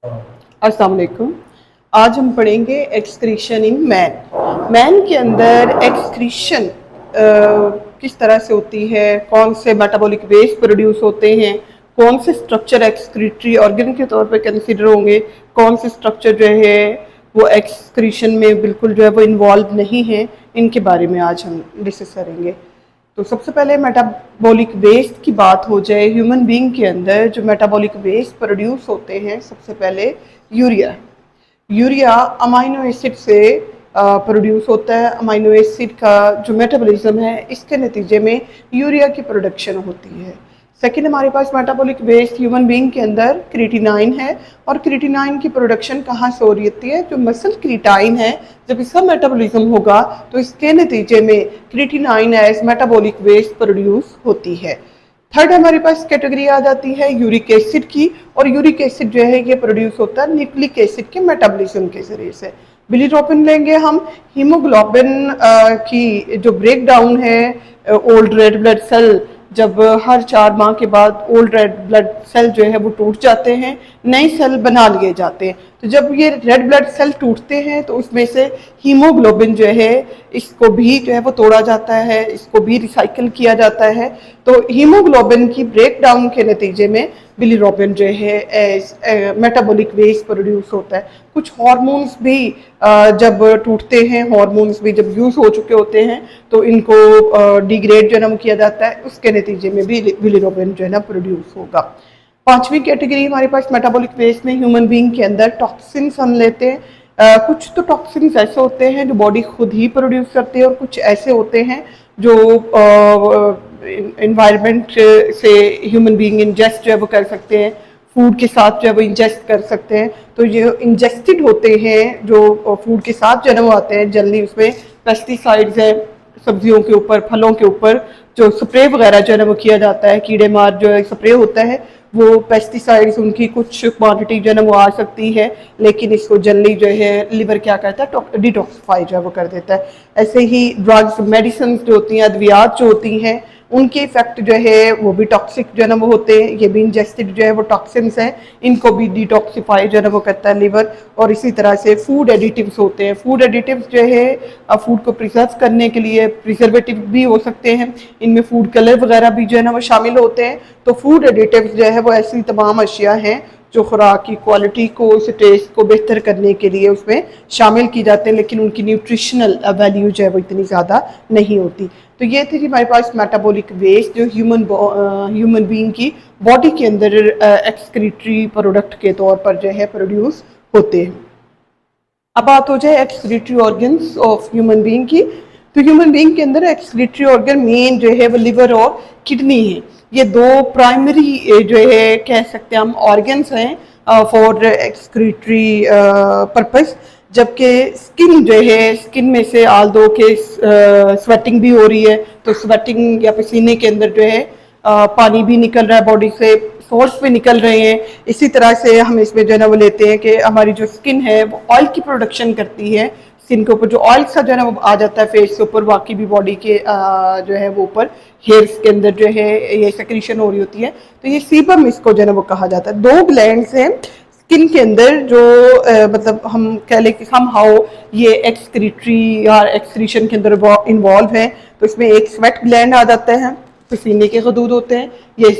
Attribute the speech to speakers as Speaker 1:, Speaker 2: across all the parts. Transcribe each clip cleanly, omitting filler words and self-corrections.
Speaker 1: अस्सलाम वालेकुम। आज हम पढ़ेंगे एक्सक्रीशन इन मैन। मैन के अंदर एक्सक्रीशन किस तरह से होती है, कौन से मेटाबॉलिक वेस्ट प्रोड्यूस होते हैं, कौन से स्ट्रक्चर एक्सक्रीटरी ऑर्गन के तौर पे कंसिडर होंगे, कौन से स्ट्रक्चर जो है वो एक्सक्रीशन में बिल्कुल जो है वो इन्वॉल्व नहीं है, इनके बारे में आज हम डिस्कस करेंगे। तो सबसे पहले मेटाबॉलिक वेस्ट की बात हो जाए। ह्यूमन बीइंग के अंदर जो मेटाबॉलिक वेस्ट प्रोड्यूस होते हैं, सबसे पहले यूरिया। यूरिया अमाइनो एसिड से प्रोड्यूस होता है। अमाइनो एसिड का जो मेटाबॉलिज्म है, इसके नतीजे में यूरिया की प्रोडक्शन होती है। सेकेंड, हमारे पास मेटाबॉलिक वेस्ट ह्यूमन बीइंग के अंदर क्रिएटिनाइन है, और क्रिएटिनाइन की प्रोडक्शन कहाँ से हो रही होती है? जो मसल क्रिएटाइन है, जब इसका मेटाबॉलिज्म होगा तो इसके नतीजे में creatinine as metabolic waste produce होती है। थर्ड हमारे पास कैटेगरी आ जाती है यूरिक एसिड की, और यूरिक एसिड जो है ये प्रोड्यूस होता है न्यूक्लिक एसिड के मेटाबॉलिज्म के जरिए से। बिलीरुबिन लेंगे हम। हीमोग्लोबिन की जो ब्रेक डाउन है, ओल्ड रेड ब्लड सेल, जब हर 4 माह के बाद ओल्ड रेड ब्लड सेल जो है वो टूट जाते हैं, नए सेल बना लिए जाते हैं। तो जब ये रेड ब्लड सेल टूटते हैं तो उसमें से हीमोग्लोबिन जो है, इसको भी जो है वो तोड़ा जाता है, इसको भी रिसाइकिल किया जाता है। तो हीमोग्लोबिन की ब्रेक डाउन के नतीजे में बिलीरुबिन जो है मेटाबॉलिक वेस्ट प्रोड्यूस होता है। कुछ हार्मोन्स भी जब टूटते हैं, हार्मोन्स भी जब यूज हो चुके होते हैं, तो इनको डिग्रेड जो है ना किया जाता है, उसके नतीजे में भी बिलीरुबिन जो है ना प्रोड्यूस होगा। पांचवी कैटेगरी हमारे पास मेटाबॉलिक वेस्ट में ह्यूमन बीइंग के अंदर टॉक्सिन्स हम लेते हैं। कुछ तो टॉक्सिन्स ऐसे होते हैं जो बॉडी खुद ही प्रोड्यूस करती है, और कुछ ऐसे होते हैं जो इन्वायरमेंट से ह्यूमन बीइंग इंजेस्ट जो है वो कर सकते हैं, फूड के साथ जो है वो इंजेस्ट कर सकते हैं। तो ये इंजेस्टेड होते हैं जो फूड के साथ जो है ना वो आते हैं, जल्दी उसमें पेस्टिसाइड्स हैं, सब्जियों के ऊपर, फलों के ऊपर जो स्प्रे वगैरह जो है ना वो किया जाता है, कीड़े मार जो है स्प्रे होता है, वो पेस्टिसाइड्स उनकी कुछ क्वांटिटी जो है ना वो आ सकती है, लेकिन इसको जल्दी जो है लिवर क्या करता है, डिटॉक्सिफाई जो है वो कर देता है। ऐसे ही ड्रग्स, मेडिसिन जो होती हैं, अद्वियात जो होती हैं, उनके इफेक्ट जो है वो भी टॉक्सिक जो है ना वो होते हैं। ये भी इंजेस्टेड जो है वो टॉक्सिन्स हैं, इनको भी डिटॉक्सिफाई जो है ना वो करता है लिवर। और इसी तरह से फूड एडिटिव्स होते हैं। फूड एडिटिव्स जो है फूड को प्रिजर्व करने के लिए प्रिजर्वेटिव भी हो सकते हैं, इनमें फूड कलर वगैरह भी जो है ना वो शामिल होते हैं। तो फूड एडिटिव्स जो है वो ऐसी तमाम अशिया हैं जो खुराक की क्वालिटी को, उस टेस्ट को बेहतर करने के लिए उसमें शामिल की जाते हैं, लेकिन उनकी न्यूट्रिशनल वैल्यू जो है वो इतनी ज़्यादा नहीं होती। तो ये थी हमारे पास मेटाबॉलिक वेस्ट जो ह्यूमन बीइंग की बॉडी के अंदर एक्सक्रीटरी प्रोडक्ट के तौर पर जो है प्रोड्यूस होते हैं। अब बात हो जाए excretory organs of human being की। तो ह्यूमन बीइंग के अंदर एक्सक्रीटरी ऑर्गन मेन जो है वो लिवर और किडनी है। ये दो प्राइमरी जो है कह सकते हैं हम ऑर्गन्स हैं फॉर एक्सक्रीटरी पर्पस। जबकि स्किन जो है, स्किन में से आल दो के स्वेटिंग भी हो रही है, तो स्वेटिंग या पसीने के अंदर जो है पानी भी निकल रहा है बॉडी से, सोर्स पे निकल रहे हैं। इसी तरह से हम इसमें जो है ना वो लेते हैं कि हमारी जो स्किन है वो ऑयल की प्रोडक्शन करती है। स्किन के ऊपर जो ऑयल सा जो है ना वो आ जाता है फेस के ऊपर, बाकी भी बॉडी के जो है वो ऊपर हेयर्स के अंदर जो है ये सेक्रीशन हो रही होती है। तो ये सीबम इसको जो है ना वो कहा जाता है। दो ग्लैंड्स हैं स्किन के अंदर जो मतलब हम कह लें कि हम हाउ ये एक्सक्रीटरी या एक्सक्रीशन के अंदर इन्वॉल्व है। तो इसमें एक स्वेट ग्लैंड आ जाता है, पसीने के गदूद होते हैं, ये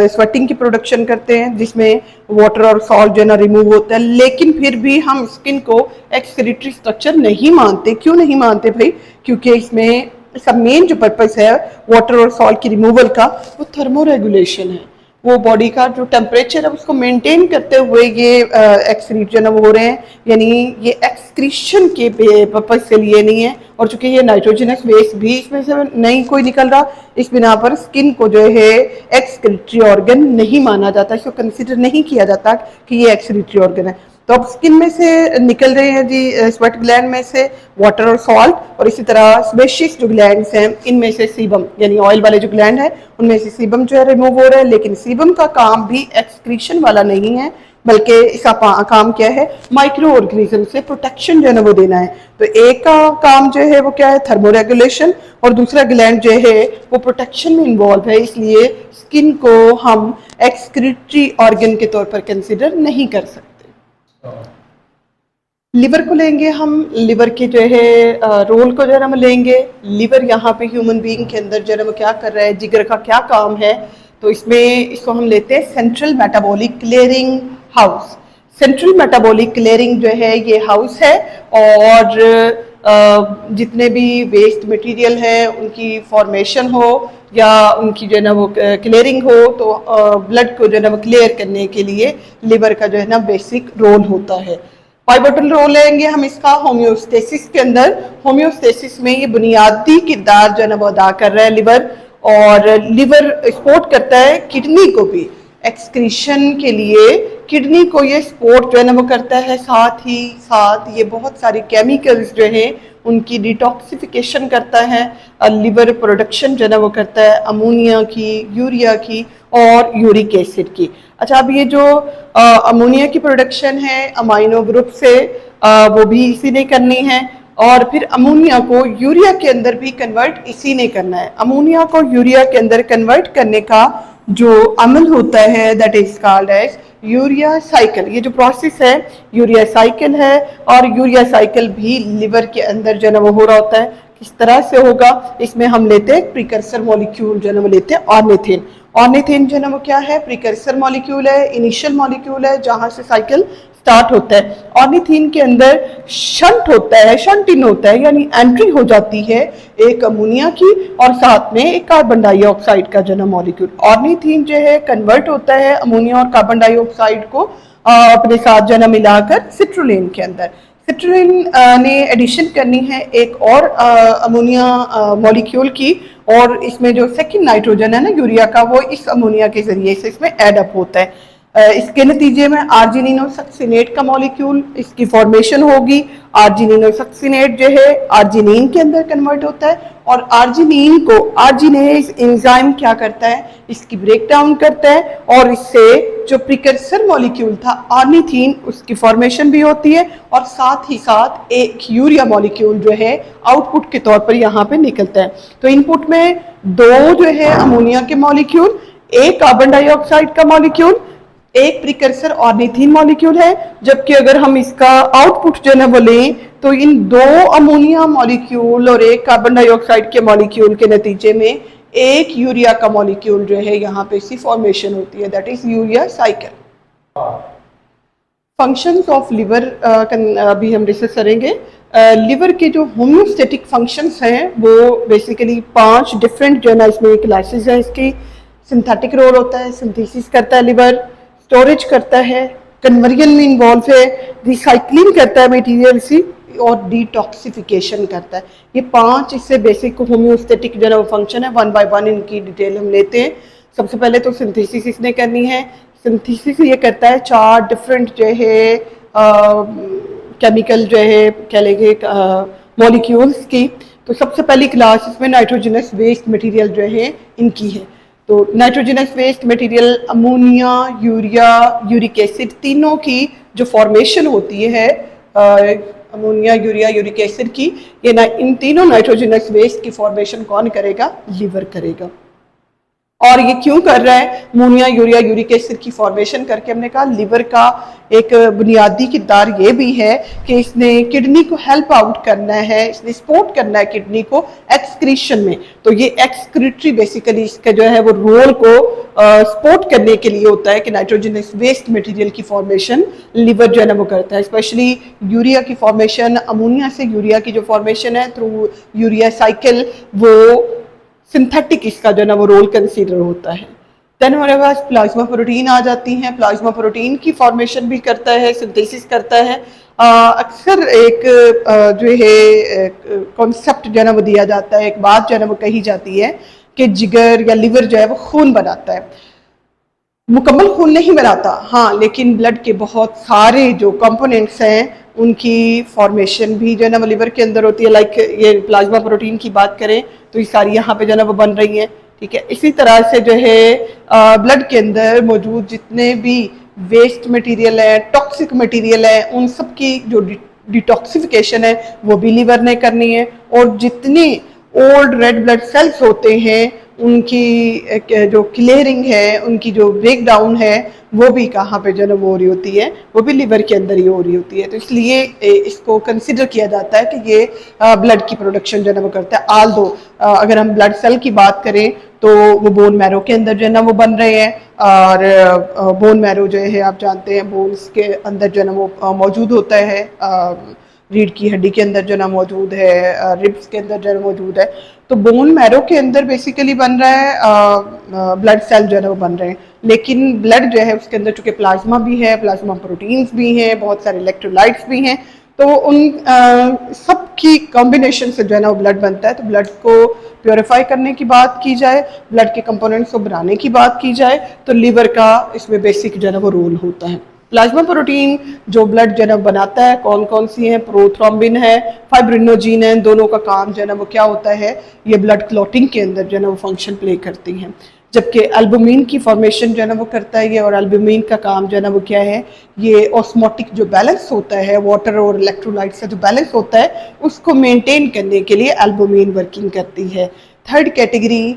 Speaker 1: स्वेटिंग की प्रोडक्शन करते हैं जिसमें वाटर और सॉल्ट जो है ना रिमूव होता है। लेकिन फिर भी हम स्किन को एक्सक्रीटरी स्ट्रक्चर नहीं मानते। क्यों नहीं मानते भाई? क्योंकि इसमें इसका मेन जो पर्पस है वाटर और सॉल्ट की रिमूवल का, वो थर्मो रेगुलेशन है। वो बॉडी का जो टेम्परेचर है उसको मेंटेन करते हुए ये एक्सक्रीशन हो रहे हैं, यानी ये एक्सक्रीशन के पर्पज से लिए नहीं है। और चूंकि ये नाइट्रोजनस वेस्ट भी इसमें से नहीं कोई निकल रहा, इस बिना पर स्किन को जो है एक्सक्रीटरी ऑर्गन नहीं माना जाता, इसको कंसिडर नहीं किया जाता कि ये एक्सक्रीटरी ऑर्गन है। तो अब स्किन में से निकल रहे हैं जी स्वेट ग्लैंड में से वाटर और सॉल्ट, और इसी तरह स्पेशियस जो ग्लैंड्स हैं इनमें से सीबम यानी ऑयल वाले जो ग्लैंड है उनमें से सीबम जो है रिमूव हो रहा है। लेकिन सीबम का काम भी एक्सक्रीशन वाला नहीं है, बल्कि इसका काम क्या है? माइक्रो ऑर्गेनिज्म से प्रोटेक्शन जो है ना वो देना है। तो एक का काम जो है वो क्या है? थर्मो रेगुलेशन, और दूसरा ग्लैंड जो है वो प्रोटेक्शन में इन्वॉल्व है। इसलिए स्किन को हम एक्सक्रीटरी ऑर्गन के तौर पर कंसिडर नहीं कर सकते। लिवर को लेंगे हम, लिवर के जो है रोल को जो है हम लेंगे। लिवर यहाँ पे ह्यूमन बीइंग के अंदर जो है वो क्या कर रहा है, जिगर का क्या काम है, तो इसमें इसको हम लेते हैं central metabolic clearing house. Central metabolic clearing जो है ये हाउस है, और जितने भी वेस्ट मटेरियल है उनकी फॉर्मेशन हो या उनकी जो है ना वो क्लियरिंग हो, तो ब्लड को जो है ना वो क्लियर करने के लिए लिवर का जो है ना बेसिक रोल होता है। पाइवोटल रोल लेंगे हम इसका होम्योस्टेसिस के अंदर। होम्योस्टेसिस में ये बुनियादी किरदार जो है ना वो अदा कर रहा है लिवर, और लिवर सपोर्ट करता है किडनी को भी एक्सक्रीशन के लिए। किडनी को ये सपोर्ट जो है ना वो करता है, साथ ही साथ ये बहुत सारे केमिकल्स जो हैं उनकी डिटॉक्सिफिकेशन करता है। लिवर प्रोडक्शन जो है ना वो करता है अमोनिया की, यूरिया की और यूरिक एसिड की। अच्छा, अब ये जो अमोनिया की प्रोडक्शन है अमाइनो ग्रुप से, वो भी इसी ने करनी है, और फिर अमोनिया को यूरिया के अंदर भी कन्वर्ट इसी ने करना है। अमोनिया को यूरिया के अंदर कन्वर्ट करने का जो अमल होता है that is called as urea cycle. ये जो प्रोसेस है यूरिया साइकिल है, और यूरिया साइकिल भी लिवर के अंदर जो है वो हो रहा होता है। किस तरह से होगा, इसमें हम लेते हैं प्रिकर्सर मॉलिक्यूल जो है वो लेते हैं ऑर्निथिन। ऑर्निथिन जो है वो क्या है, प्रिकर्सर मॉलिक्यूल है, इनिशियल मॉलिक्यूल है जहां से साइकिल स्टार्ट होता है। ऑर्निथिन के अंदर शंट होता है, शंटिन होता है, यानी एंट्री हो जाती है एक अमोनिया की और साथ में एक कार्बन डाइऑक्साइड का जो है मॉलिक्यूल। ऑर्निथिन जो है कन्वर्ट होता है अमोनिया और कार्बन डाइऑक्साइड को अपने साथ जो है मिलाकर सिट्रुलिन के अंदर। सिट्रुलिन ने एडिशन करनी है एक और अमोनिया मॉलिक्यूल की, और इसमें जो सेकंड नाइट्रोजन है ना यूरिया का, वो इस अमोनिया के जरिए से इसमें एड अप होता है। इसके नतीजे में आर्जिनिनोसक्सिनेट का मॉलिक्यूल इसकी फॉर्मेशन होगी। आर्जिनिनोसक्सिनेट जो है आर्जिनिन के अंदर कन्वर्ट होता है, और आर्जिनिन को आर्जिनेज एंजाइम क्या करता है, इसकी ब्रेक डाउन करता है, और इससे जो प्रिकर्सर मॉलिक्यूल था ऑर्निथिन उसकी फॉर्मेशन भी होती है, और साथ ही साथ एक यूरिया मॉलिक्यूल जो है आउटपुट के तौर पर यहाँ पे निकलता है। तो इनपुट में दो जो है अमोनिया के मॉलिक्यूल, एक कार्बन डाइऑक्साइड का मॉलिक्यूल, एक प्रिकर्सर ऑर्निथिन मॉलिक्यूल है, जबकि अगर हम इसका आउटपुट जो है ना बोले तो इन दो अमोनिया मॉलिक्यूल और एक कार्बन डाइऑक्साइड के मॉलिक्यूल के नतीजे में एक यूरिया का मॉलिक्यूल जो है यहाँ पे इसकी फॉर्मेशन होती है, that is urea cycle. Functions of liver अभी हम डिस्कस करेंगे। लिवर के जो होम्योस्टेटिक फंक्शंस हैं वो बेसिकली 5 डिफरेंट जो है ना इसमें क्लासेस हैं इसकी। सिंथेटिक रोल होता है, सिंथेसिस करता है लिवर, स्टोरेज करता है, कन्वर्जन में इन्वॉल्व है, रिसाइकलिंग करता है मटेरियल से, और डिटॉक्सिफिकेशन करता है। ये 5 इससे बेसिक होम्योस्टेटिक जो है वो फंक्शन है। 1 बाय 1 इनकी डिटेल हम लेते हैं। सबसे पहले तो सिंथेसिस इसने करनी है। सिंथेसिस ये करता है 4 डिफरेंट जो है केमिकल जो है क्या लेंगे मॉलिक्यूल्स की। तो सबसे पहली क्लास इसमें नाइट्रोजनस वेस्ट मटेरियल जो है इनकी है। तो nitrogenous waste material ammonia, urea, uric acid, तीनों की जो फॉर्मेशन होती है अमोनिया, यूरिया, यूरिक एसिड की, ये इन तीनों नाइट्रोजनस वेस्ट की फॉर्मेशन कौन करेगा, लिवर करेगा। और ये क्यों कर रहा है, अमोनिया, यूरिया, यूरिक एसिड की फॉर्मेशन करके, हमने कहा लिवर का एक बुनियादी किरदार ये भी है कि इसने किडनी को हेल्प आउट करना है, इसने सपोर्ट करना है किडनी को एक्सक्रीशन में। तो ये एक्सक्रीटरी बेसिकली इसका जो है वो रोल को सपोर्ट करने के लिए होता है कि नाइट्रोजनस वेस्ट मटेरियल की फॉर्मेशन लिवर जो है ना वो करता है। स्पेशली यूरिया की फॉर्मेशन, अमोनिया से यूरिया की जो फॉर्मेशन है थ्रू यूरिया साइकिल, वो सिंथेटिक इसका जो है ना वो रोल कंसीडर होता है। देन हमारे पास प्लाज्मा प्रोटीन आ जाती हैं। प्लाज्मा प्रोटीन की फॉर्मेशन भी करता है, सिंथेसिस करता है। अक्सर एक जो है कॉन्सेप्ट जो है ना वो दिया जाता है, एक बात जो है ना वो कही जाती है कि जिगर या लिवर जो है वो खून बनाता है। मुकम्मल खून नहीं बनाता, हाँ, लेकिन ब्लड के बहुत सारे जो कंपोनेंट्स हैं उनकी फॉर्मेशन भी जो है ना वो लिवर के अंदर होती है। लाइक ये प्लाज्मा प्रोटीन की बात करें तो ये सारी यहाँ पे जो है ना वो बन रही हैं, ठीक है। इसी तरह से जो है ब्लड के अंदर मौजूद जितने भी वेस्ट मटेरियल है, टॉक्सिक मटेरियल है, उन सब की जो डिटॉक्सिफिकेशन है वो भी लिवर ने करनी है। और जितने ओल्ड रेड ब्लड सेल्स होते हैं उनकी जो क्लियरिंग है, उनकी जो ब्रेक डाउन है, वो भी कहाँ पे जो है वो हो रही होती है, वो भी लिवर के अंदर ही हो रही होती है। तो इसलिए इसको कंसिडर किया जाता है कि ये ब्लड की प्रोडक्शन जो है वो करता है। आल दो अगर हम ब्लड सेल की बात करें तो वो बोन मैरो के अंदर जो है ना वो बन रहे हैं, और बोन मैरो जो है आप जानते हैं बोन्स के अंदर जो है ना वो मौजूद होता है, रीढ़ की हड्डी के अंदर जो ना मौजूद है, रिब्स के अंदर जो है मौजूद है। तो बोन मैरो के अंदर बेसिकली बन रहा है ब्लड सेल जो है वो बन रहे हैं, लेकिन ब्लड जो है उसके अंदर चूंकि प्लाज्मा भी है, प्लाज्मा प्रोटीन्स भी हैं, बहुत सारे इलेक्ट्रोलाइट्स भी हैं, तो उन सब की कॉम्बिनेशन से जो है ना वो ब्लड बनता है। तो ब्लड को प्योरीफाई करने की बात की जाए, ब्लड के कंपोनेंट्स को बनाने की बात की जाए, तो लीवर का इसमें बेसिक जो है ना वो रोल होता है। प्लाज्मा प्रोटीन जो ब्लड जो है ना बनाता है, कौन कौन सी है, प्रोथ्रोम्बिन है, फाइब्रिनोजीन है, दोनों का काम जो है ना वो क्या होता है, ये ब्लड क्लॉटिंग के अंदर जो है ना वो फंक्शन प्ले करती हैं। जबकि एल्बुमिन की फॉर्मेशन जो है ना वो करता है ये, और एल्बुमिन का काम जो है ना वो क्या है, ये ऑस्मोटिक जो बैलेंस होता है, वाटर और इलेक्ट्रोलाइट्स का जो बैलेंस होता है उसको मेंटेन करने के लिए एल्बुमिन वर्किंग करती है। थर्ड कैटेगरी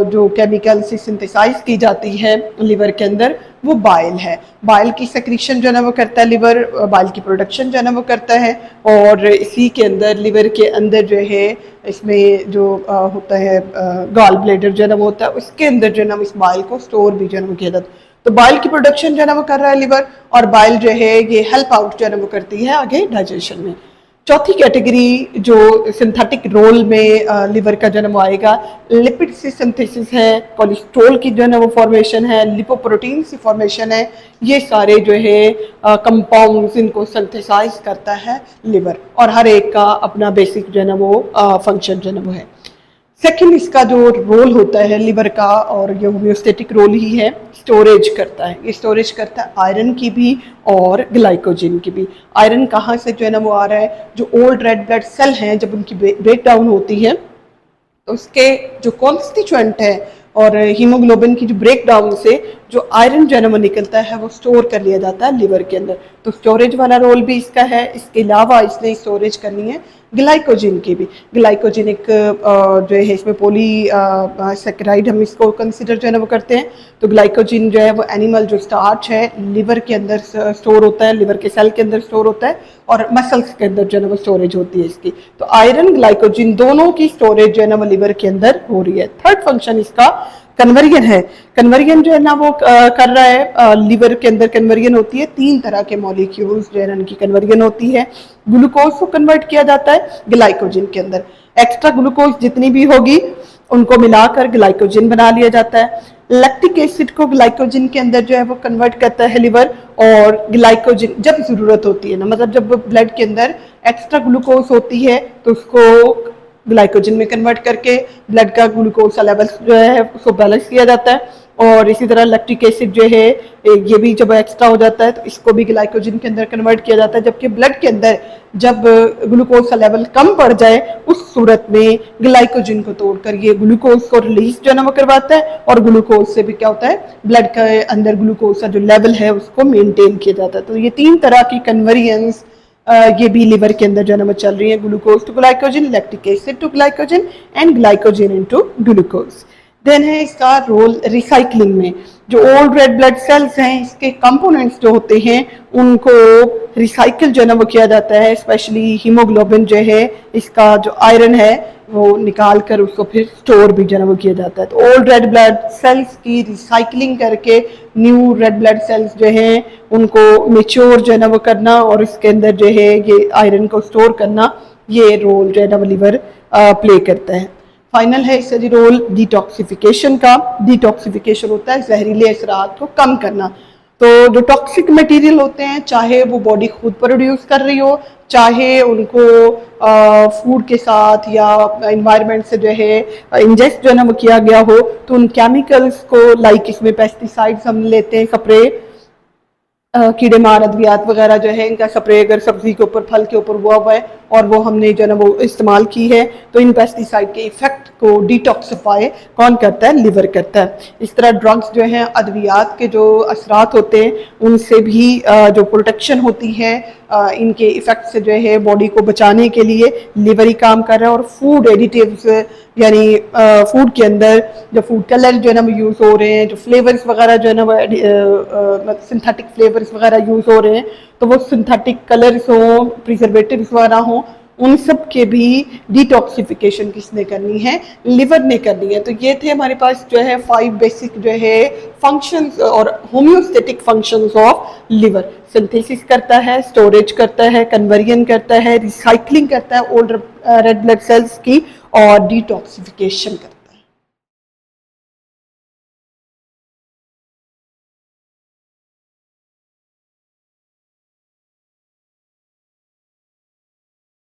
Speaker 1: जो केमिकल से सिंथेसाइज की जाती है लिवर के अंदर, वो बाइल है। बाइल की सेक्रीशन जो है ना वो करता है लिवर, बाइल की प्रोडक्शन जो है ना वो करता है, और इसी के अंदर लिवर के अंदर जो है इसमें जो होता है गॉल ब्लैडर जो है ना वो होता है, उसके अंदर जो है ना इस बाइल को स्टोर भी जो है ना वो किया जाता है। तो बाइल की प्रोडक्शन जो है ना वो कर रहा है लिवर, और बाइल जो है ये हेल्प आउट जो है ना वो करती है आगे डाइजेशन में। चौथी कैटेगरी जो सिंथेटिक रोल में लिवर का जन्म आएगा, लिपिड से सिंथेसिस है, कोलेस्ट्रॉल की जो है ना वो फॉर्मेशन है, लिपोप्रोटीन की फॉर्मेशन है, ये सारे जो है कंपाउंड्स इनको सिंथेसाइज करता है लिवर, और हर एक का अपना बेसिक जो है ना वो फंक्शन जो है ना वो है। सेकंड इसका जो रोल होता है लिवर का, और ये होम्योस्टेटिक रोल ही है, स्टोरेज करता है। ये स्टोरेज करता है आयरन की भी और ग्लाइकोजन की भी। आयरन कहाँ से जो है ना वो आ रहा है, जो ओल्ड रेड ब्लड सेल हैं जब उनकी ब्रेक डाउन होती है तो उसके जो कॉन्स्टिट्यूएंट है और हीमोग्लोबिन की जो ब्रेक डाउन से जो आयरन जो है ना वो निकलता है वो स्टोर कर लिया जाता है लिवर के अंदर। तो स्टोरेज वाला रोल भी इसका है। इसके अलावा इसने स्टोरेज करनी है ग्लाइकोजन की भी। ग्लाइकोजन एक जो है इसमें पोली सेकेराइड हम इसको कंसिडर जो है ना वो करते हैं। तो ग्लाइकोजन जो है वो एनिमल जो स्टार्च है लिवर के अंदर स्टोर होता है, लिवर के सेल के अंदर स्टोर होता है, और मसल्स के अंदर जो है ना वो स्टोरेज होती है इसकी। तो आयरन ग्लाइकोजन दोनों की स्टोरेज जो है ना वो लिवर के अंदर हो रही है। थर्ड फंक्शन इसका कन्वर्जन है। कन्वर्जन जो है ना वो कर रहा है लिवर के अंदर। कन्वर्जन होती है 3 तरह के मॉलिक्यूल्स जो है ना उनकी कन्वर्जन होती है। ग्लूकोज को कन्वर्ट किया जाता है ग्लाइकोजन के अंदर। एक्स्ट्रा ग्लूकोज जितनी भी होगी उनको मिलाकर ग्लाइकोजन बना लिया जाता है। लैक्टिक एसिड को ग्लाइकोजन के अंदर जो है वो कन्वर्ट करता है लिवर, और ग्लाइकोजन जब जरूरत होती है ना, मतलब जब ब्लड के अंदर एक्स्ट्रा ग्लूकोज होती है तो उसको ग्लाइकोजन में कन्वर्ट करके ब्लड का ग्लूकोज का लेवल जो है उसको बैलेंस किया जाता है। और इसी तरह लैक्टिक एसिड जो है ये भी जब एक्स्ट्रा हो जाता है तो इसको भी ग्लाइकोजन के अंदर कन्वर्ट किया जाता है। जबकि ब्लड के अंदर जब ग्लूकोज का लेवल कम पड़ जाए उस सूरत में ग्लाइकोजन को तोड़कर ये ग्लूकोज को रिलीज जो है ना वो करवाता है, और ग्लूकोज से भी क्या होता है ब्लड के अंदर ग्लूकोज का जो लेवल है उसको मेंटेन किया जाता है। तो ये 3 तरह की कन्वर्जन्स ये भी लिवर के अंदर जो है ना चल रही है, glucose to glycogen, lactic acid to glycogen, and glycogen into glucose. Then है इसका रोल रिसाइकलिंग में। जो ओल्ड रेड ब्लड सेल्स हैं इसके कंपोनेंट्स जो होते हैं उनको रिसाइकिल जो है ना वो किया जाता है। स्पेशली हीमोग्लोबिन जो है इसका जो आयरन है वो निकाल कर उसको फिर स्टोर भी जो है ना वो किया जाता है। तो ओल्ड रेड ब्लड सेल्स की रिसाइकलिंग करके न्यू रेड ब्लड सेल्स जो हैं उनको मेच्योर जो है ना वो करना, और इसके अंदर जो है ये आयरन को स्टोर करना, ये रोल जो है ना वो लिवर प्ले करता है। फाइनल है इसका रोल डिटॉक्सिफिकेशन का। डिटॉक्सिफिकेशन होता है जहरीले असरात को कम करना। तो जो टॉक्सिक मटेरियल होते हैं चाहे वो बॉडी खुद प्रोड्यूस कर रही हो, चाहे उनको फूड के साथ या इन्वायरमेंट से जो है इंजेस्ट जो है ना वो किया गया हो, तो उन केमिकल्स को लाइक इसमें पेस्टिसाइड्स हम लेते हैं स्प्रे, कीड़े मार अद्वियात वगैरह जो है इनका स्प्रे अगर सब्जी के ऊपर फल के ऊपर हुआ है और वो हमने जो है ना वो इस्तेमाल की है तो इन पेस्टिसाइड के इफेक्ट को डिटॉक्सिफाई कौन करता है? लिवर करता है। इस तरह ड्रग्स जो हैं, अद्वियात के जो असरात होते हैं उनसे भी जो प्रोटेक्शन होती है, इनके इफ़ेक्ट से जो है बॉडी को बचाने के लिए लिवर ही काम कर रहा है। और फूड एडिटिव्स यानी फूड के अंदर जो फूड कलर जो है ना वो यूज़ हो रहे हैं, जो फ्लेवर्स वगैरह जो है ना वो सिंथेटिक फ्लेवर्स वगैरह यूज़ हो रहे हैं, तो वो सिंथेटिक कलर्स हों, प्रिजर्वेटिव्स वगैरह हों, उन सब के भी डिटॉक्सिफिकेशन किसने करनी है? लिवर ने करनी है। तो ये थे हमारे पास जो है 5 बेसिक जो है फंक्शंस और homeostatic functions of liver. Synthesis करता है, स्टोरेज करता है, कन्वर्जन करता है, रिसाइकलिंग करता है ओल्ड रेड ब्लड सेल्स की, और डिटॉक्सिफिकेशन करता है।